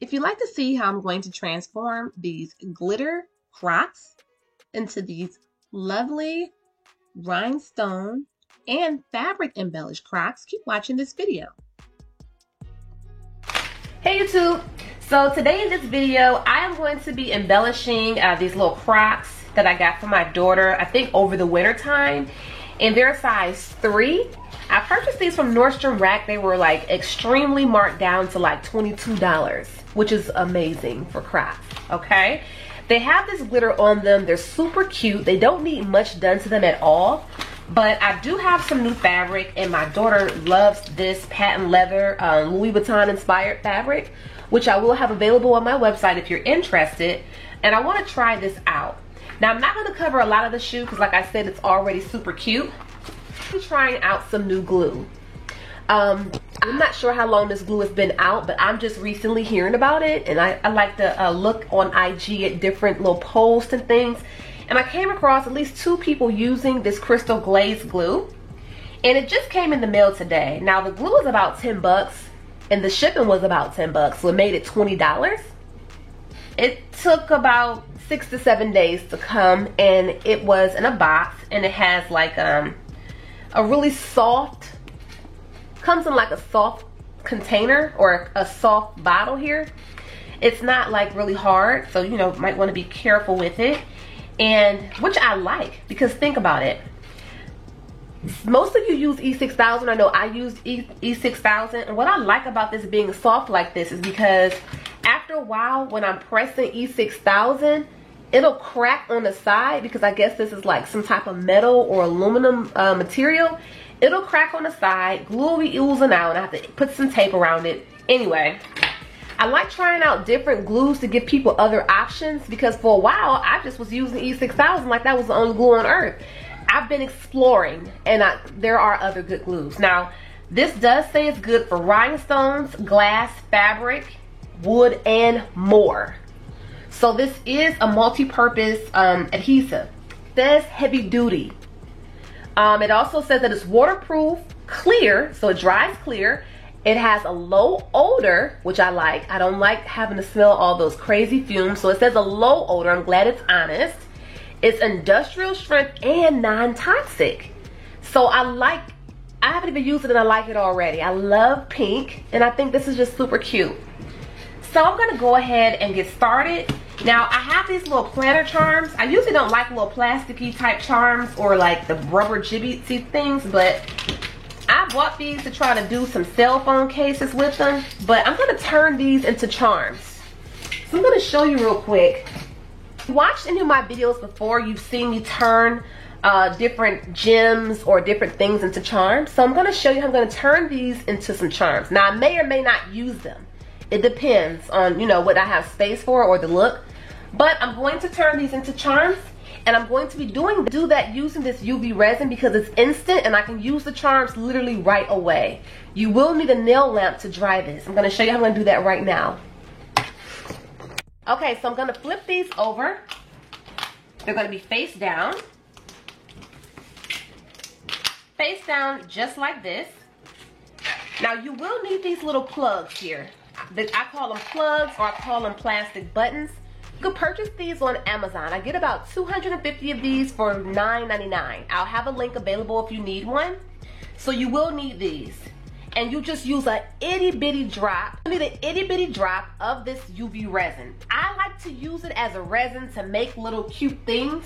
If you'd like to see how I'm going to transform these glitter Crocs into these lovely rhinestone and fabric embellished Crocs, keep watching this video. Hey YouTube! So today in this video, I am going to be embellishing these little Crocs that I got for my daughter, I think over the winter time, and they're size 3. I purchased these from Nordstrom Rack. They were like extremely marked down to like $22, which is amazing for Crocs, okay? They have this glitter on them. They're super cute. They don't need much done to them at all, but I do have some new fabric, and my daughter loves this patent leather Louis Vuitton inspired fabric, which I will have available on my website if you're interested, and I want to try this out. Now, I'm not going to cover a lot of the shoe because, like I said, it's already super cute. I'm trying out some new glue. I'm not sure how long this glue has been out, but I'm just recently hearing about it, and I like to look on IG at different little posts and things, and I came across at least 2 people using this crystal glaze glue, and it just came in the mail today. Now, the glue was about 10 bucks, and the shipping was about 10 bucks, so it made it $20. It took about 6 to 7 days to come, and it was in a box, and it has like a really soft, comes in like a soft container or a soft bottle here. It's not like really hard, so you know, might want to be careful with it, and which I like, because think about it. Most of you use E6000. I know I use E6000, and what I like about this being soft like this is because after a while, when I'm pressing E6000, it'll crack on the side, because I guess this is like some type of metal or aluminum material. It'll crack on the side, glue will be oozing out, and I have to put some tape around it. Anyway, I like trying out different glues to give people other options, because for a while I just was using E6000 like that was the only glue on earth. I've been exploring, and there are other good glues. Now, this does say it's good for rhinestones, glass, fabric, wood, and more. So this is a multi-purpose adhesive. It says heavy duty. It also says that it's waterproof, clear, so it dries clear. It has a low odor, which I like. I don't like having to smell all those crazy fumes. So it says a low odor. I'm glad it's honest. It's industrial strength and non-toxic. So I haven't even used it, and I like it already. I love pink, and I think this is just super cute. So I'm gonna go ahead and get started. Now, I have these little planner charms. I usually don't like little plasticky type charms or like the rubber jibbitsy things, but I bought these to try to do some cell phone cases with them, but I'm gonna turn these into charms. So I'm gonna show you real quick. If you watched any of my videos before, you've seen me turn different gems or different things into charms. So I'm gonna show you how I'm gonna turn these into some charms. Now, I may or may not use them. It depends on, you know, what I have space for or the look. But I'm going to turn these into charms, and I'm going to be do that using this UV resin because it's instant, and I can use the charms literally right away. You will need a nail lamp to dry this. I'm going to show you how I'm going to do that right now. Okay, so I'm going to flip these over. They're going to be face down. Face down just like this. Now, you will need these little plugs here. I call them plugs, or I call them plastic buttons. You can purchase these on Amazon. I get about 250 of these for $9.99. I'll have a link available if you need one. So you will need these. And you just use a itty bitty drop. You need an itty bitty drop of this UV resin. I like to use it as a resin to make little cute things.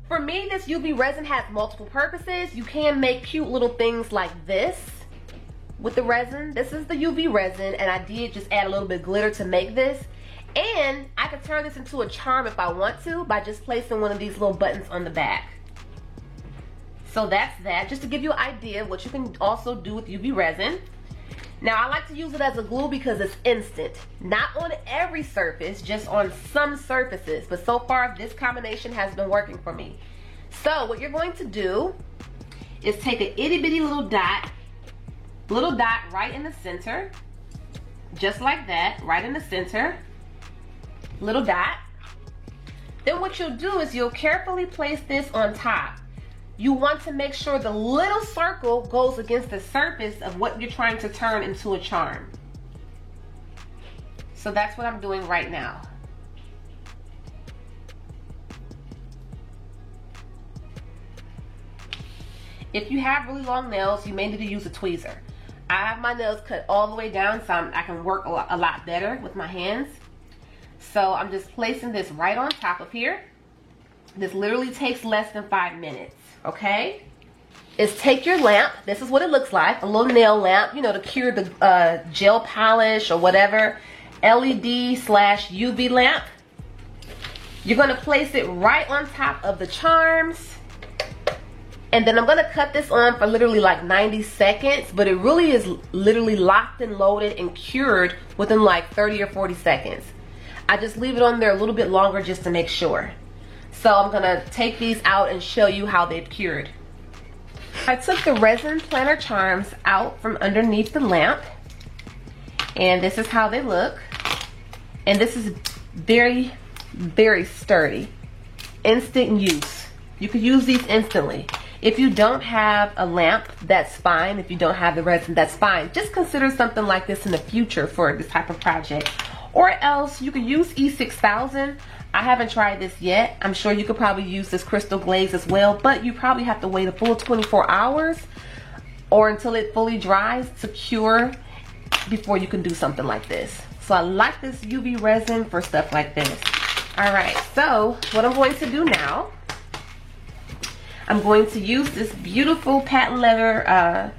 For me, this UV resin has multiple purposes. You can make cute little things like this with the resin. This is the UV resin, and I did just add a little bit of glitter to make this. And I could turn this into a charm if I want to by just placing one of these little buttons on the back. So that's that, just to give you an idea of what you can also do with UV resin. Now, I like to use it as a glue because it's instant. Not on every surface, just on some surfaces. But so far, this combination has been working for me. So what you're going to do is take an itty bitty little dot right in the center, just like that, right in the center, little dot. Then what you'll do is you'll carefully place this on top. You want to make sure the little circle goes against the surface of what you're trying to turn into a charm. So that's what I'm doing right now. If you have really long nails, you may need to use a tweezer. I have my nails cut all the way down so I can work a lot better with my hands. So I'm just placing this right on top of here. This literally takes less than 5 minutes, okay? Is take your lamp. This is what it looks like, a little nail lamp, you know, to cure the gel polish or whatever. LED/UV lamp. You're gonna place it right on top of the charms. And then I'm gonna cut this on for literally like 90 seconds, but it really is literally locked and loaded and cured within like 30 or 40 seconds. I just leave it on there a little bit longer just to make sure. So I'm gonna take these out and show you how they've cured. I took the resin planner charms out from underneath the lamp, and this is how they look. And this is very, very sturdy. Instant use. You could use these instantly. If you don't have a lamp, that's fine. If you don't have the resin, that's fine. Just consider something like this in the future for this type of project. Or else you could use E6000. I haven't tried this yet. I'm sure you could probably use this crystal glaze as well, but you probably have to wait a full 24 hours or until it fully dries to cure before you can do something like this. So I like this UV resin for stuff like this. All right, so what I'm going to do now, I'm going to use this beautiful patent leather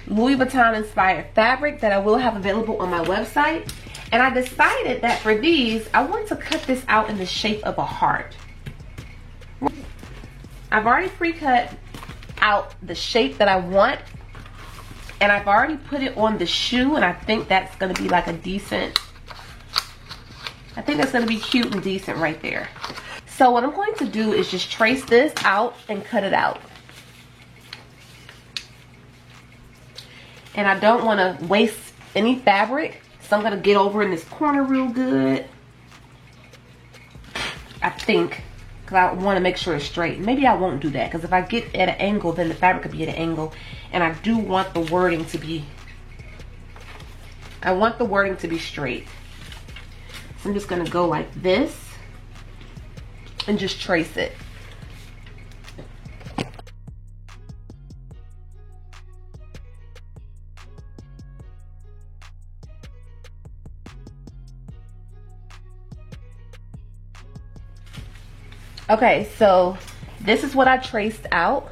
Louis Vuitton inspired fabric that I will have available on my website. And I decided that for these, I want to cut this out in the shape of a heart. I've already pre-cut out the shape that I want, and I've already put it on the shoe, and I think that's gonna be like a decent, I think that's gonna be cute and decent right there. So what I'm going to do is just trace this out and cut it out. And I don't wanna waste any fabric. So I'm gonna get over in this corner real good. I think, because I want to make sure it's straight. Maybe I won't do that, because if I get at an angle, then the fabric could be at an angle. And I do want the wording to be, I want the wording to be straight. So I'm just gonna go like this and just trace it. Okay, so this is what I traced out.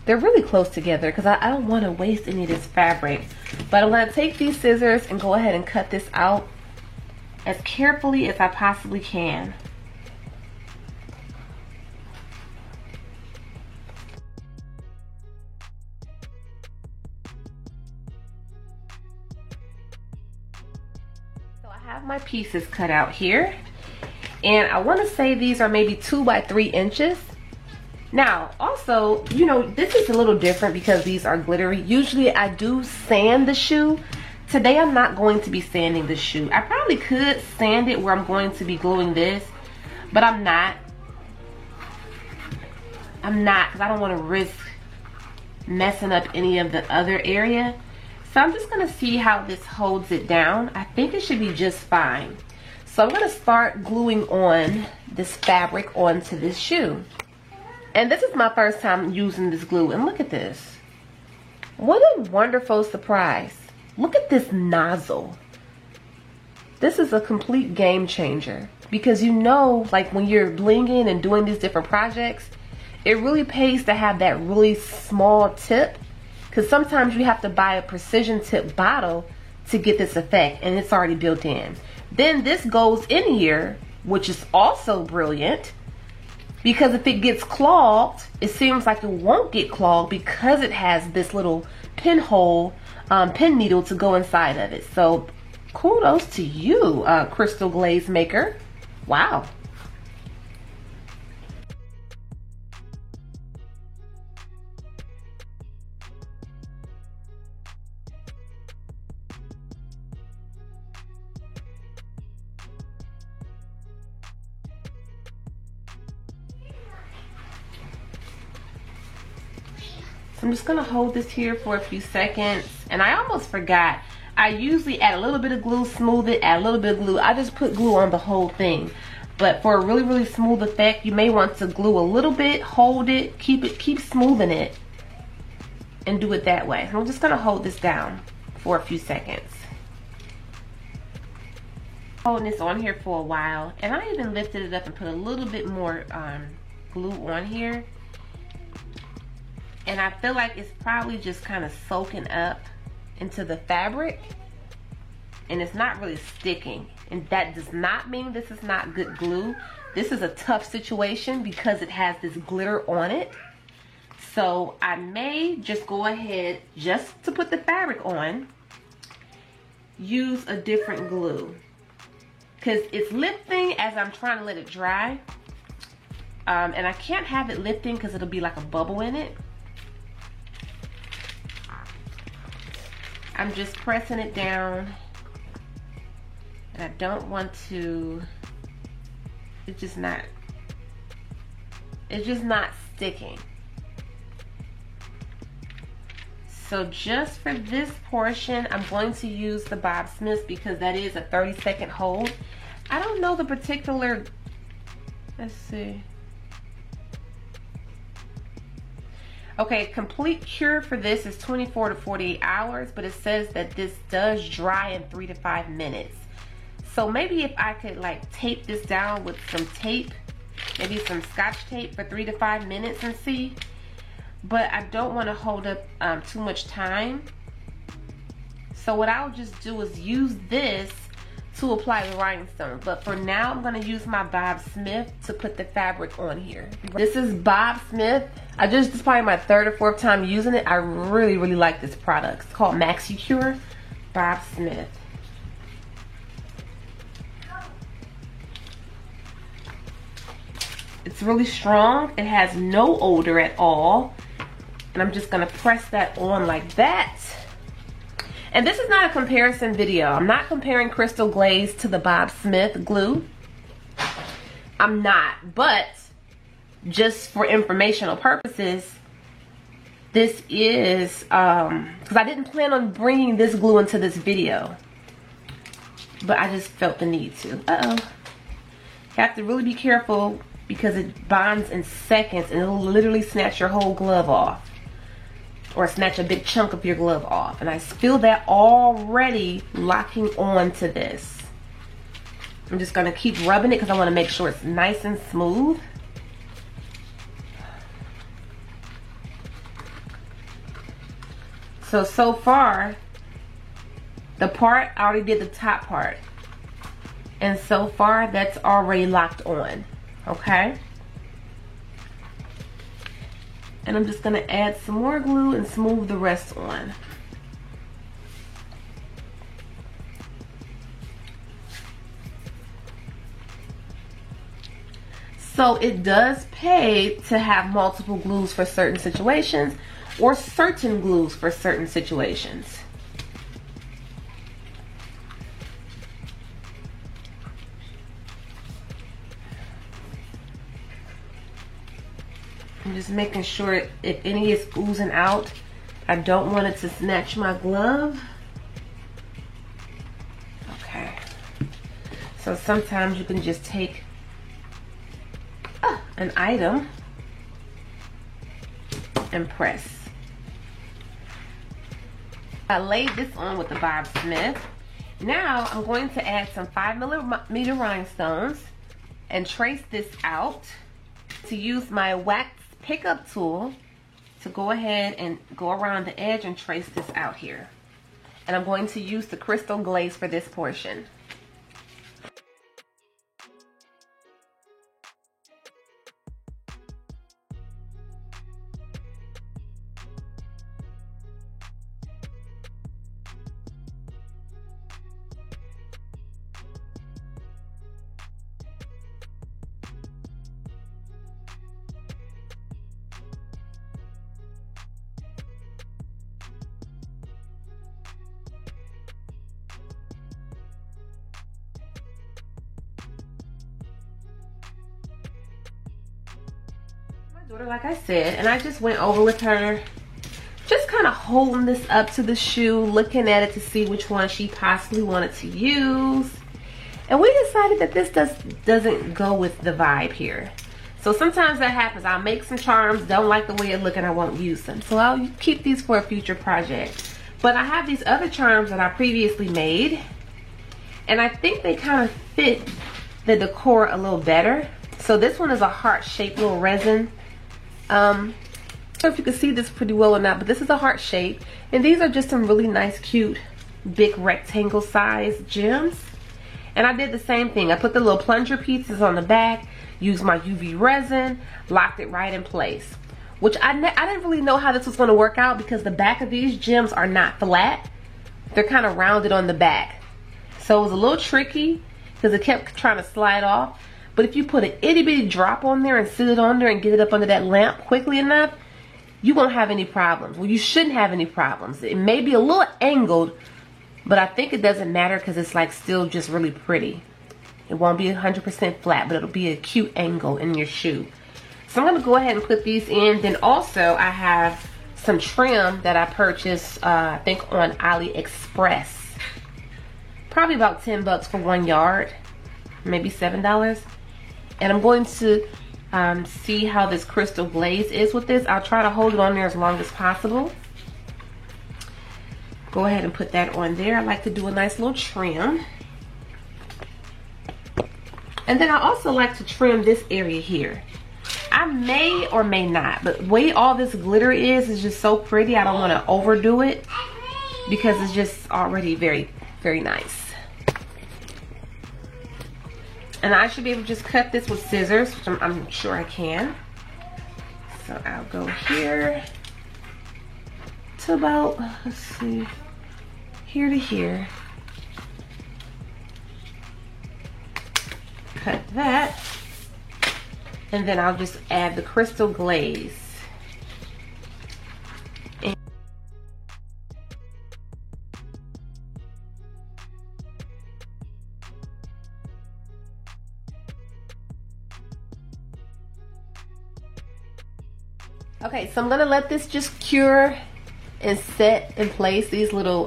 They're really close together because I don't want to waste any of this fabric. But I'm going to take these scissors and go ahead and cut this out as carefully as I possibly can. So I have my pieces cut out here. And I want to say these are maybe 2 by 3 inches. Now, also, you know, this is a little different because these are glittery. Usually I do sand the shoe. Today I'm not going to be sanding the shoe. I probably could sand it where I'm going to be gluing this, but I'm not. Because I don't want to risk messing up any of the other area. So I'm just going to see how this holds it down. I think it should be just fine. So I'm going to start gluing on this fabric onto this shoe. And this is my first time using this glue. And look at this. What a wonderful surprise. Look at this nozzle. This is a complete game changer. Because you know, like when you're blinging and doing these different projects, it really pays to have that really small tip. Because sometimes you have to buy a precision tip bottle to get this effect. And it's already built in. Then this goes in here, which is also brilliant, because if it gets clogged, it seems like it won't get clogged because it has this little pinhole, pin needle to go inside of it. So kudos to you, crystal glaze maker. Wow. I'm just gonna hold this here for a few seconds. And I almost forgot, I usually add a little bit of glue, smooth it, add a little bit of glue. I just put glue on the whole thing. But for a really, really smooth effect, you may want to glue a little bit, hold it, keep smoothing it, and do it that way. I'm just gonna hold this down for a few seconds. Holding this on here for a while, and I even lifted it up and put a little bit more glue on here. And I feel like it's probably just kind of soaking up into the fabric, and it's not really sticking. And that does not mean this is not good glue. This is a tough situation because it has this glitter on it. So I may just go ahead, just to put the fabric on, use a different glue. Because it's lifting as I'm trying to let it dry. And I can't have it lifting because it'll be like a bubble in it. I'm just pressing it down, and I don't want to, it's just not sticking. So just for this portion, I'm going to use the Bob Smith because that is a 30-second hold. I don't know the particular, let's see. Okay, complete cure for this is 24 to 48 hours, but it says that this does dry in 3 to 5 minutes. So maybe if I could like tape this down with some tape, maybe some Scotch tape for 3 to 5 minutes and see. But I don't want to hold up too much time. So what I'll just do is use this to apply the rhinestone. But for now, I'm going to use my Bob Smith to put the fabric on here. This is Bob Smith. This is probably my 3rd or 4th time using it. I really, really like this product. It's called Maxi Cure Bob Smith. It's really strong. It has no odor at all. And I'm just going to press that on like that. And this is not a comparison video. I'm not comparing Crystal Glaze to the Bob Smith glue. I'm not. But just for informational purposes, this is, because I didn't plan on bringing this glue into this video. But I just felt the need to. Uh-oh. You have to really be careful because it bonds in seconds and it'll literally snatch your whole glove off. Or snatch a big chunk of your glove off. And I feel that already locking on to this. I'm just going to keep rubbing it because I want to make sure it's nice and smooth. So far, the part, I already did the top part. And so far, that's already locked on. Okay? And I'm just going to add some more glue and smooth the rest on. So it does pay to have multiple glues for certain situations or certain glues for certain situations. I'm just making sure if any is oozing out, I don't want it to snatch my glove. Okay. So sometimes you can just take an item and press. I laid this on with the Bob Smith. Now I'm going to add some 5mm rhinestones and trace this out. To use my wax pickup tool to go ahead and go around the edge and trace this out here. And I'm going to use the Crystal Glaze for this portion. Daughter, like I said, and I just went over with her just kind of holding this up to the shoe, looking at it to see which one she possibly wanted to use. And we decided that this doesn't go with the vibe here. So sometimes that happens. I'll make some charms, don't like the way it look, and I won't use them. So I'll keep these for a future project. But I have these other charms that I previously made, and I think they kind of fit the decor a little better. So this one is a heart-shaped little resin. I don't know if you can see this pretty well or not, but this is a heart shape. And these are just some really nice, cute, big rectangle size gems. And I did the same thing. I put the little plunger pieces on the back, used my UV resin, locked it right in place. Which I didn't really know how this was going to work out because the back of these gems are not flat. They're kind of rounded on the back. So it was a little tricky because it kept trying to slide off. But if you put an itty bitty drop on there and sit it on there and get it up under that lamp quickly enough, you won't have any problems. Well, you shouldn't have any problems. It may be a little angled, but I think it doesn't matter because it's like still just really pretty. It won't be 100% flat, but it'll be a cute angle in your shoe. So I'm going to go ahead and put these in. Then also I have some trim that I purchased, I think on AliExpress. Probably about 10 bucks for 1 yard, maybe $7. And I'm going to see how this crystal glaze is with this. I'll try to hold it on there as long as possible. Go ahead and put that on there. I like to do a nice little trim. And then I also like to trim this area here. I may or may not, but the way all this glitter is just so pretty. I don't want to overdo it because it's just already very, very nice. And I should be able to just cut this with scissors, which I'm sure I can. So I'll go here to about, let's see, here to here. Cut that. And then I'll just add the crystal glaze. Okay, so I'm gonna let this just cure and set in place. These little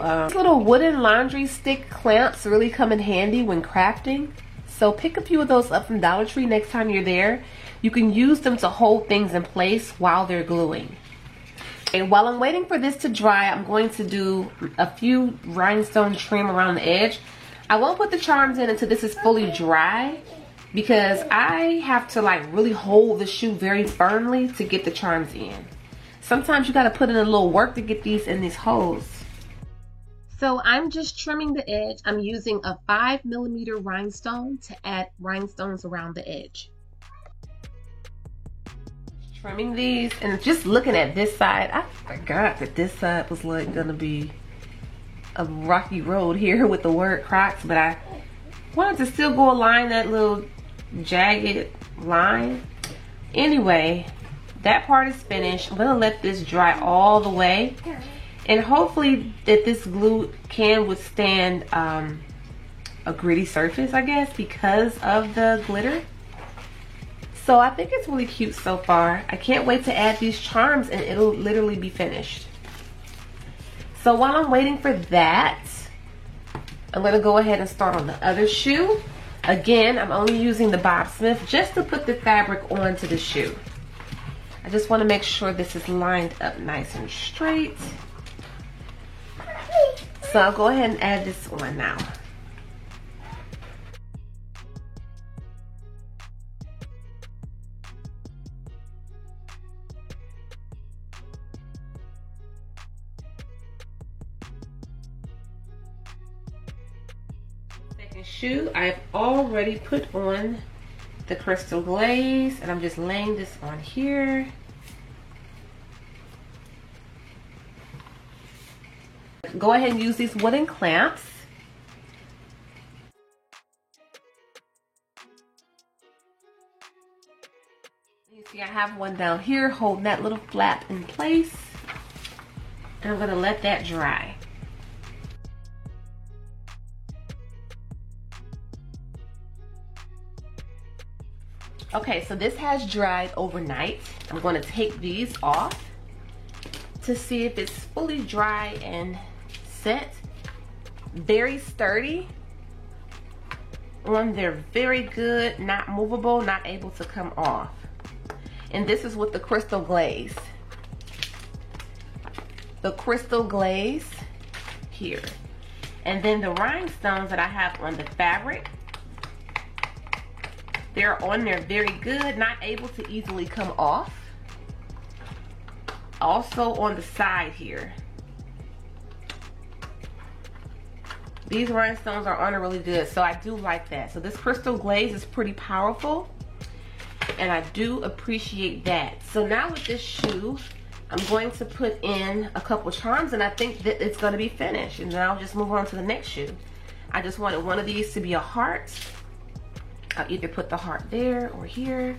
wooden laundry stick clamps really come in handy when crafting. So pick a few of those up from Dollar Tree next time you're there. You can use them to hold things in place while they're gluing. And while I'm waiting for this to dry, I'm going to do a few rhinestone trim around the edge. I won't put the charms in until this is fully dry because I have to like really hold the shoe very firmly to get the charms in. Sometimes you got to put in a little work to get these in these holes. So I'm just trimming the edge. I'm using a 5mm rhinestone to add rhinestones around the edge. Trimming these and just looking at this side, I forgot that this side was like gonna be a rocky road here with the word Crocs, but I wanted to still go align that little jagged line. Anyway, that part is finished. I'm gonna let this dry all the way, and hopefully that this glue can withstand a gritty surface, I guess, because of the glitter. So I think it's really cute so far. I can't wait to add these charms and it'll literally be finished. So while I'm waiting for that, I'm gonna go ahead and start on the other shoe. Again, I'm only using the Bob Smith just to put the fabric onto the shoe. I just wanna make sure this is lined up nice and straight. So I'll go ahead and add this on now. Shoe, I've already put on the crystal glaze and I'm just laying this on here. Go ahead and use these wooden clamps. You see I have one down here holding that little flap in place, and I'm gonna let that dry. Okay, so this has dried overnight. I'm going to take these off. to see if it's fully dry and set. Very sturdy on there, very good, not movable, not able to come off. And this is with the crystal glaze. The crystal glaze here. And then the rhinestones that I have on the fabric, they're on there very good, not able to easily come off. Also on the side here. These rhinestones are on there really good, so I do like that. So this crystal glaze is pretty powerful, and I do appreciate that. So now with this shoe, I'm going to put in a couple charms, and I think that it's going to be finished. And then I'll just move on to the next shoe. I just wanted one of these to be a heart. I'll either put the heart there or here.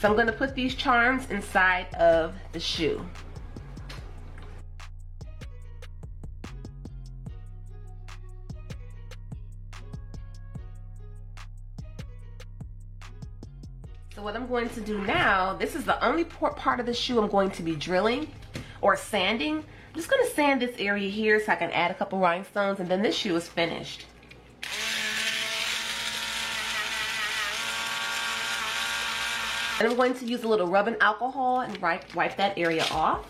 So I'm going to put these charms inside of the shoe. So what I'm going to do now, this is the only part of the shoe I'm going to be drilling or sanding. I'm just going to sand this area here so I can add a couple rhinestones, and then this shoe is finished. And I'm going to use a little rubbing alcohol and wipe that area off.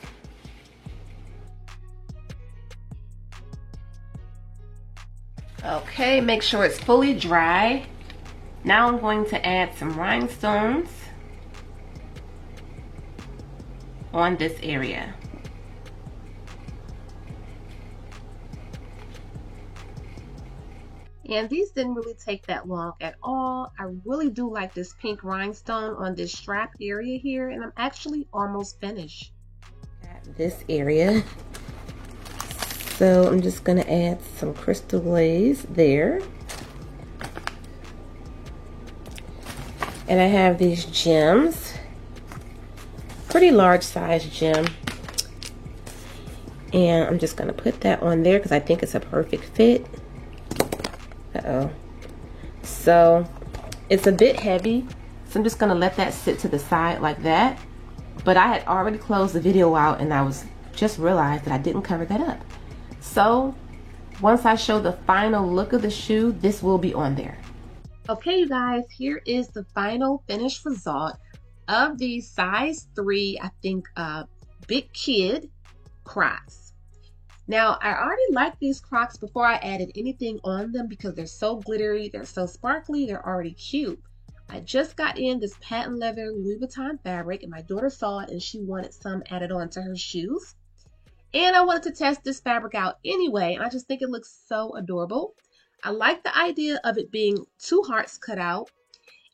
Okay, make sure it's fully dry. Now I'm going to add some rhinestones on this area. And these didn't really take that long at all. I really do like this pink rhinestone on this strap area here, and I'm actually almost finished. Got this area. So I'm just gonna add some crystal glaze there. And I have these gems, pretty large size gem. And I'm just gonna put that on there because I think it's a perfect fit. Uh-oh. So it's a bit heavy, so I'm just gonna let that sit to the side like that. But I had already closed the video out, and I just realized that I didn't cover that up. So once I show the final look of the shoe, this will be on there. Okay, you guys, here is the final finished result of the size 3, I think, Big Kid Crocs. Now, I already liked these Crocs before I added anything on them because they're so glittery, they're so sparkly, they're already cute. I just got in this patent leather Louis Vuitton fabric, and my daughter saw it and she wanted some added on to her shoes. And I wanted to test this fabric out anyway, and I just think it looks so adorable. I like the idea of it being 2 hearts cut out,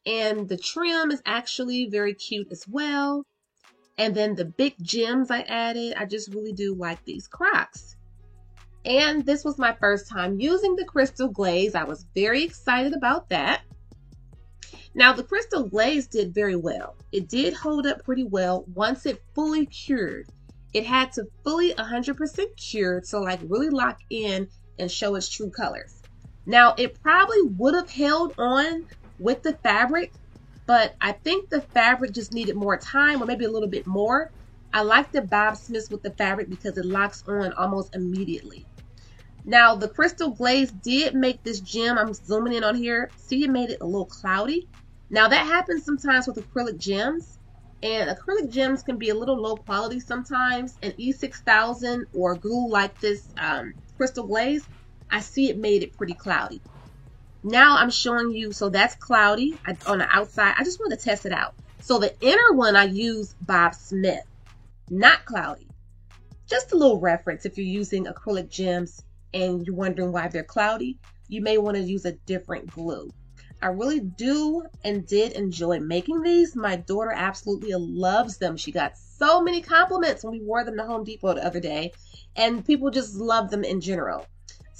and the trim is actually very cute as well. And then the big gems I added, I just really do like these Crocs. And this was my first time using the crystal glaze. I was very excited about that. Now the crystal glaze did very well. It did hold up pretty well once it fully cured. It had to fully 100% cure to like really lock in and show its true colors. Now, it probably would have held on with the fabric, but I think the fabric just needed more time, or maybe a little bit more. I like the Bob Smiths with the fabric because it locks on almost immediately. Now, the crystal glaze did make this gem, I'm zooming in on here, see it made it a little cloudy. Now, that happens sometimes with acrylic gems, and acrylic gems can be a little low quality sometimes, and E6000 or glue like this crystal glaze, I see it made it pretty cloudy. Now I'm showing you, so that's cloudy on the outside. I just want to test it out. So the inner one I use Bob Smith, not cloudy. Just a little reference if you're using acrylic gems and you're wondering why they're cloudy, you may want to use a different glue. I really do and did enjoy making these. My daughter absolutely loves them. She got so many compliments when we wore them to Home Depot the other day, and people just love them in general.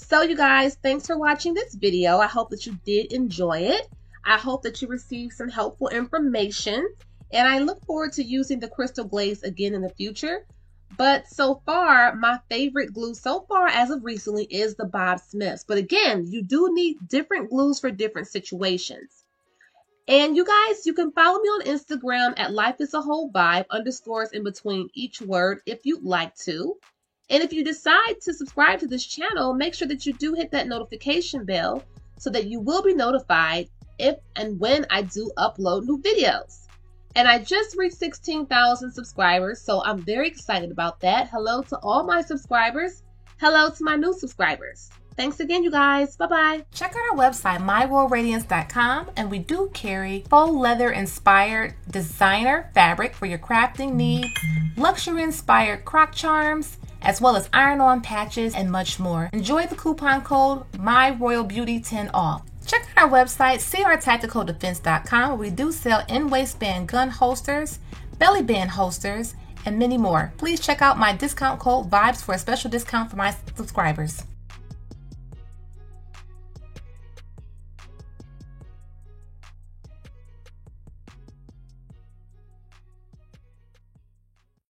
So you guys, thanks for watching this video. I hope that you did enjoy it. I hope that you received some helpful information, and I look forward to using the crystal glaze again in the future. But so far, my favorite glue so far as of recently is the Bob Smiths. But again, you do need different glues for different situations. And you guys, you can follow me on Instagram at lifeisawholevibe _ in between each word if you'd like to. And if you decide to subscribe to this channel, make sure that you do hit that notification bell so that you will be notified if and when I do upload new videos. And I just reached 16,000 subscribers, so I'm very excited about that. Hello to all my subscribers. Hello to my new subscribers. Thanks again, you guys. Bye-bye. Check out our website, myroyalradiance.com, and we do carry faux leather-inspired designer fabric for your crafting needs, luxury-inspired croc charms, as well as iron-on patches and much more. Enjoy the coupon code MyRoyalBeauty10OFF. Check out our website, crtacticaldefense.com, where we do sell in-waistband gun holsters, belly band holsters, and many more. Please check out my discount code VIBES for a special discount for my subscribers.